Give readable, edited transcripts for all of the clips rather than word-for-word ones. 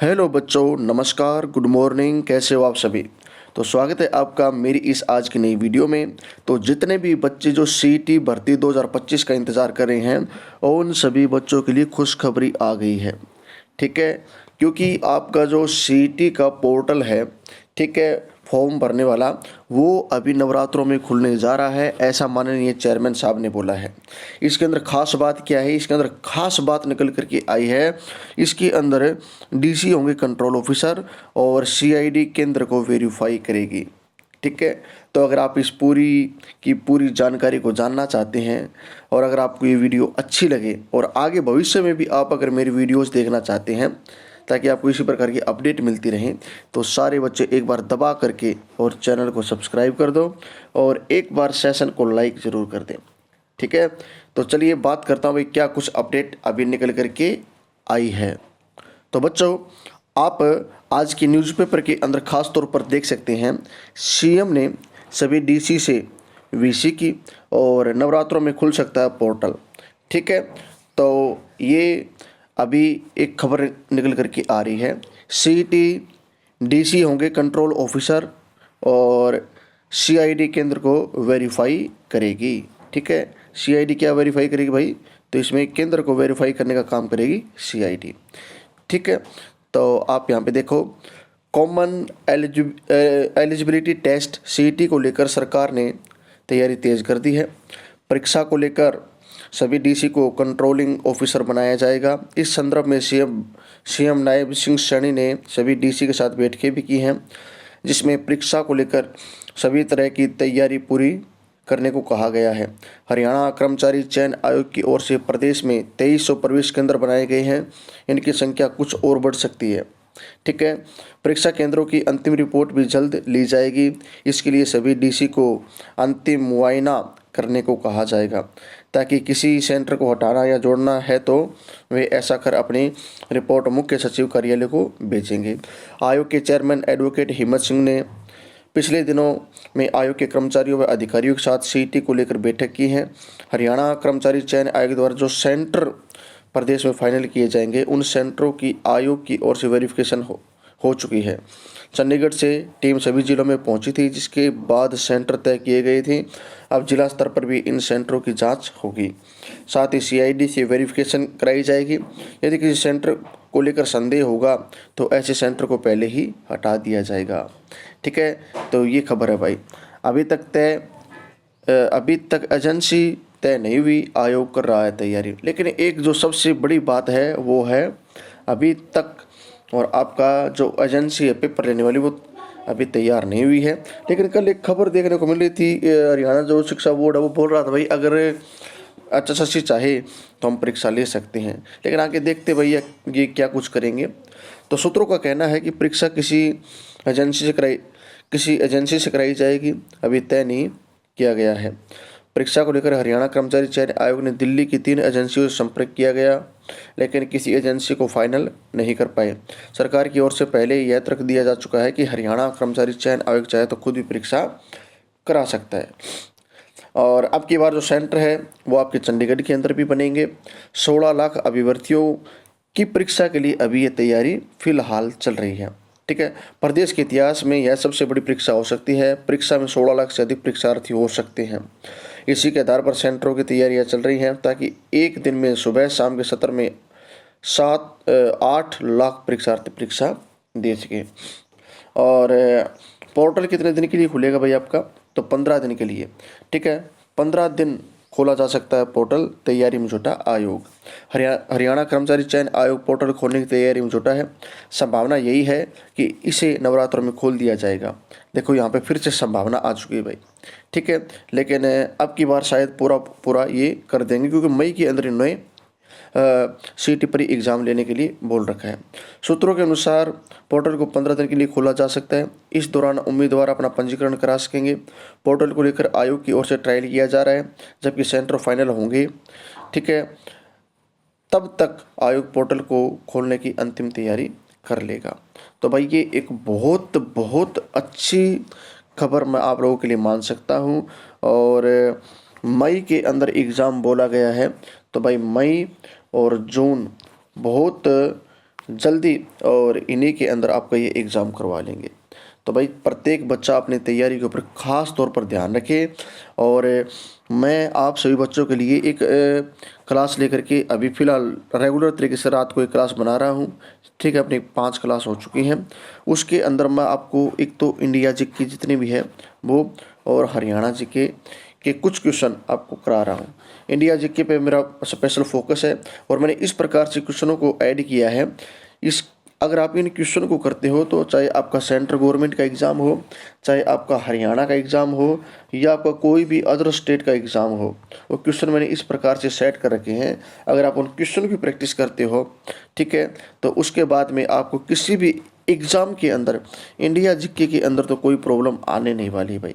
Hello बच्चों, नमस्कार, good morning. कैसे हो आप सभी। तो स्वागत है आपका मेरी इस आज की नई वीडियो में। तो जितने भी बच्चे जो सीईटी भर्ती 2025 का इंतज़ार कर रहे हैं और उन सभी बच्चों के लिए खुशखबरी आ गई है। ठीक है, क्योंकि आपका जो सीईटी का पोर्टल है, ठीक है, फॉर्म भरने वाला, वो अभी नवरात्रों में खुलने जा रहा है, ऐसा माननीय चेयरमैन साहब ने बोला है। इसके अंदर खास बात क्या है, इसके अंदर खास बात निकल करके आई है। इसके अंदर डीसी होंगे कंट्रोल ऑफिसर और सीआईडी केंद्र को वेरीफाई करेगी। ठीक है, तो अगर आप इस पूरी जानकारी को जानना चाहते हैं और अगर आपको ये वीडियो अच्छी लगे और आगे भविष्य में भी आप अगर मेरी वीडियोस देखना चाहते हैं ताकि आपको इसी प्रकार की अपडेट मिलती रहें, तो सारे बच्चे एक बार दबा करके और चैनल को सब्सक्राइब कर दो और एक बार सेशन को लाइक ज़रूर कर दें। ठीक है, तो चलिए बात करता हूँ भाई क्या कुछ अपडेट अभी निकल करके आई है। तो बच्चों, आप आज की न्यूज़पेपर के अंदर खास तौर पर देख सकते हैं, सीएम ने सभी डीसी से वीसी की और नवरात्रों में खुल सकता है पोर्टल। ठीक है, तो ये अभी एक खबर निकल करके आ रही है। सीईटी डीसी होंगे कंट्रोल ऑफिसर और सीआईडी केंद्र को वेरीफाई करेगी। ठीक है, सीआईडी क्या वेरीफाई करेगी भाई, तो इसमें केंद्र को वेरीफाई करने का काम करेगी सीआईडी। ठीक है, तो आप यहाँ पे देखो, कॉमन एलिजिबिलिटी टेस्ट सीईटी को लेकर सरकार ने तैयारी तेज़ कर दी है। परीक्षा को लेकर सभी डीसी को कंट्रोलिंग ऑफिसर बनाया जाएगा। इस संदर्भ में सीएम नायब सिंह सैनी ने सभी डीसी के साथ बैठकें भी की हैं, जिसमें परीक्षा को लेकर सभी तरह की तैयारी पूरी करने को कहा गया है। हरियाणा कर्मचारी चयन आयोग की ओर से प्रदेश में 2300 प्रवेश केंद्र बनाए गए हैं। इनकी संख्या कुछ और बढ़ सकती है। ठीक है, परीक्षा केंद्रों की अंतिम रिपोर्ट भी जल्द ली जाएगी। इसके लिए सभी डीसी को अंतिम मुआयना करने को कहा जाएगा, ताकि किसी सेंटर को हटाना या जोड़ना है तो वे ऐसा कर अपनी रिपोर्ट मुख्य सचिव कार्यालय को भेजेंगे। आयोग के चेयरमैन एडवोकेट हिम्मत सिंह ने पिछले दिनों में आयोग के कर्मचारियों व अधिकारियों के साथ सीईटी को लेकर बैठक की है। हरियाणा कर्मचारी चयन आयोग द्वारा जो सेंटर प्रदेश में फाइनल किए जाएंगे, उन सेंटरों की आयोग की ओर से वेरिफिकेशन हो चुकी है। चंडीगढ़ से टीम सभी जिलों में पहुंची थी, जिसके बाद सेंटर तय किए गए थे। अब जिला स्तर पर भी इन सेंटरों की जांच होगी। साथ ही सीआईडी से वेरिफिकेशन कराई जाएगी। यदि किसी सेंटर को लेकर संदेह होगा तो ऐसे सेंटर को पहले ही हटा दिया जाएगा। ठीक है, तो ये खबर है भाई। अभी तक एजेंसी तय नहीं हुई, आयोग कर रहा है तैयारी। लेकिन एक जो सबसे बड़ी बात है वो है अभी तक, और आपका जो एजेंसी है पेपर लेने वाली, वो अभी तैयार नहीं हुई है। लेकिन कल एक खबर देखने को मिल रही थी, हरियाणा जो शिक्षा बोर्ड है वो बोल रहा था भाई अगर एचएसएससी चाहे तो हम परीक्षा ले सकते हैं। लेकिन आगे देखते भैया ये क्या कुछ करेंगे। तो सूत्रों का कहना है कि परीक्षा किसी एजेंसी से कराई जाएगी, अभी तय नहीं किया गया है। परीक्षा को लेकर हरियाणा कर्मचारी चयन आयोग ने दिल्ली की 3 एजेंसियों से संपर्क किया गया, लेकिन किसी एजेंसी को फाइनल नहीं कर पाए। सरकार की ओर से पहले ही यह तर्क दिया जा चुका है कि हरियाणा कर्मचारी चयन आयोग चाहे तो खुद भी परीक्षा करा सकता है। और अब की बार जो सेंटर है वो आपके चंडीगढ़ के अंदर भी बनेंगे। 16 लाख अभ्यर्थियों की परीक्षा के लिए अभी ये तैयारी फिलहाल चल रही है। ठीक है, प्रदेश के इतिहास में यह सबसे बड़ी परीक्षा हो सकती है। परीक्षा में 16 लाख से अधिक परीक्षार्थी हो सकते हैं। इसी के आधार पर सेंटरों की तैयारियां चल रही हैं, ताकि एक दिन में सुबह शाम के सत्र में 8 लाख परीक्षार्थी परीक्षा दे सकें। और पोर्टल कितने दिन के लिए खुलेगा भाई आपका, तो 15 दिन के लिए। ठीक है, 15 दिन खोला जा सकता है पोर्टल। तैयारी में जुटा आयोग। हरियाणा कर्मचारी चयन आयोग पोर्टल खोलने की तैयारी में जुटा है। संभावना यही है कि इसे नवरात्रों में खोल दिया जाएगा। देखो यहाँ पे फिर से संभावना आ चुकी है भाई। ठीक है, लेकिन अब की बार शायद पूरा ये कर देंगे, क्योंकि मई के अंदर इन्होंने सीईटी पर एग्ज़ाम लेने के लिए बोल रखा है। सूत्रों के अनुसार पोर्टल को 15 दिन के लिए खोला जा सकता है। इस दौरान उम्मीदवार अपना पंजीकरण करा सकेंगे। पोर्टल को लेकर आयोग की ओर से ट्रायल किया जा रहा है, जबकि सेंटर फाइनल होंगे। ठीक है, तब तक आयोग पोर्टल को खोलने की अंतिम तैयारी कर लेगा। तो भाई ये एक बहुत बहुत अच्छी खबर मैं आप लोगों के लिए मान सकता हूँ। और मई के अंदर एग्ज़ाम बोला गया है, तो भाई मई और जून बहुत जल्दी और इन्हीं के अंदर आपका ये एग्ज़ाम करवा लेंगे। तो भाई प्रत्येक बच्चा अपनी तैयारी के ऊपर ख़ास तौर पर ध्यान रखे। और मैं आप सभी बच्चों के लिए एक क्लास लेकर के अभी फ़िलहाल रेगुलर तरीके से रात को एक क्लास बना रहा हूँ। ठीक है, अपनी 5 क्लास हो चुकी हैं। उसके अंदर मैं आपको एक तो इंडिया जीके जितने भी है वो और हरियाणा जीके के कुछ क्वेश्चन आपको करा रहा हूँ। इंडिया जीके पे मेरा स्पेशल फोकस है और मैंने इस प्रकार से क्वेश्चनों को ऐड किया है। इस अगर आप इन क्वेश्चन को करते हो तो चाहे आपका सेंट्रल गवर्नमेंट का एग्ज़ाम हो, चाहे आपका हरियाणा का एग्ज़ाम हो या आपका कोई भी अदर स्टेट का एग्ज़ाम हो, वो क्वेश्चन मैंने इस प्रकार से सेट कर रखे हैं। अगर आप उन क्वेश्चन की प्रैक्टिस करते हो, ठीक है, तो उसके बाद में आपको किसी भी एग्ज़ाम के अंदर इंडिया जीके के अंदर तो कोई प्रॉब्लम आने नहीं वाली भाई।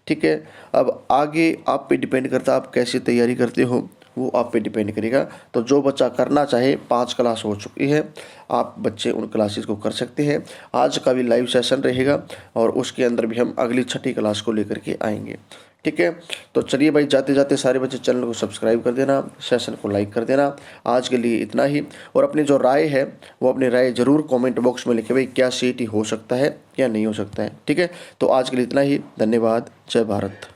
ठीक है, अब आगे आप पे डिपेंड करता है आप कैसी तैयारी करते हो, वो आप पे डिपेंड करेगा। तो जो बच्चा करना चाहे 5 क्लास हो चुकी है, आप बच्चे उन क्लासेस को कर सकते हैं। आज का भी लाइव सेशन रहेगा और उसके अंदर भी हम अगली 6ठी क्लास को लेकर के आएंगे। ठीक है, तो चलिए भाई, जाते जाते सारे बच्चे चैनल को सब्सक्राइब कर देना, सेशन को लाइक कर देना। आज के लिए इतना ही। और अपनी जो राय है वो अपनी राय ज़रूर कमेंट बॉक्स में लिखे भाई, क्या सीईटी हो सकता है या नहीं हो सकता है। ठीक है, तो आज के लिए इतना ही। धन्यवाद। जय भारत।